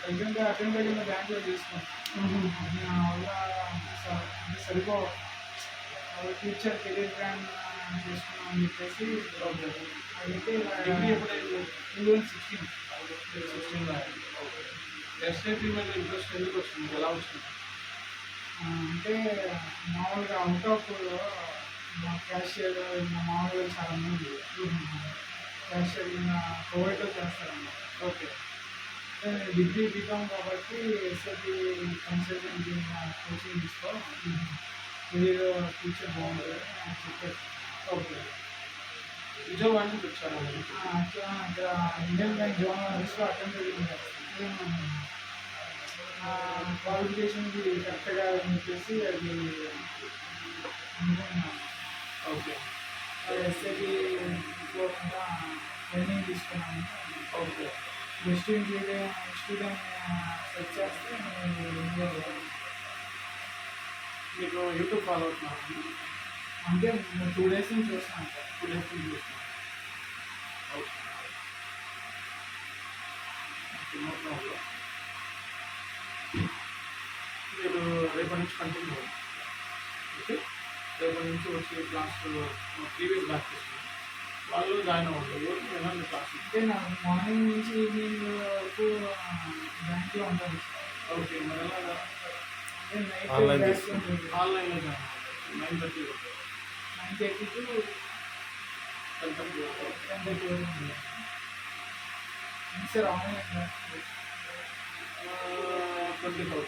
Present attend అయిన బ్యాంక్లో తీసుకున్నాను. నా వల్ల అంటే సరిపోవు, ఫ్యూచర్ కెరీర్ ప్లాన్ చేసుకున్నాం అని చెప్పేసి అడిగితే డిగ్రీ ఎప్పుడైంది? 2016. 16 ఓకే. ఎస్ఐపి మీద ఇంట్రెస్ట్ ఎందుకు వచ్చింది, ఎలా వచ్చింది? అంటే మామూలుగా అవుట్ ఆఫ్ మా క్యాషియర్ మా మామూలుగా చాలా మంది క్యాషియర్ ప్రొవైడ్ చేస్తారన్నమాట. ఓకే. డిగ్రీ బీకామ్ కాబట్టి ఎస్ఐపి కన్సల్టెంట్ కోచింగ్ తీసుకో, కెరీర్ ఫ్యూచర్ బాగుంటుంది అని చెప్పేసి. ఓకే. విజయవాడ నుంచి వచ్చాను. ఇక్కడ ఇండియన్ బ్యాంక్ జోనల్స్లో అటెండ్ అయ్యింది. క్వాలిఫికేషన్కి కరెక్ట్గా అని చెప్పేసి అది అనుకున్నాను. ఓకే. ఎస్ఐపి కూడా ట్రైనింగ్ తీసుకున్నాను. ఓకే. స్టూడెంట్ సెట్ చేస్తే నేను మీకు యూట్యూబ్ ఫాలో అవుతున్నాను అంటే 2 days నుంచి చూస్తున్నాను సార్. 2 days నుంచి చూస్తున్నాను. ఓకే. No problem. మీరు రేపటి నుంచి కంటిన్యూ అవ్వండి. ఓకే. రేపటి నుంచి వచ్చి క్లాస్ ప్రీవియస్ బ్యాచెస్ వాళ్ళు జాయిన్ అవ్వండి. ఎవరికి ఏమైనా క్లాస్ అంటే నాకు మార్నింగ్ నుంచి ఈవినింగ్ వరకు బ్యాంక్లో ఉంటాను సార్. ఓకే. మరి ఎలాగా? అంటే నైట్ ఆన్లైన్ బ్యాచ్ తీసుకుంటాను. ఉంటుంది. ఆన్లైన్లో జాయిన్ అవ్వండి. 9:30 9:30 to 10:30 10:30 వరకు ఉంటుంది. Sir online 20,000.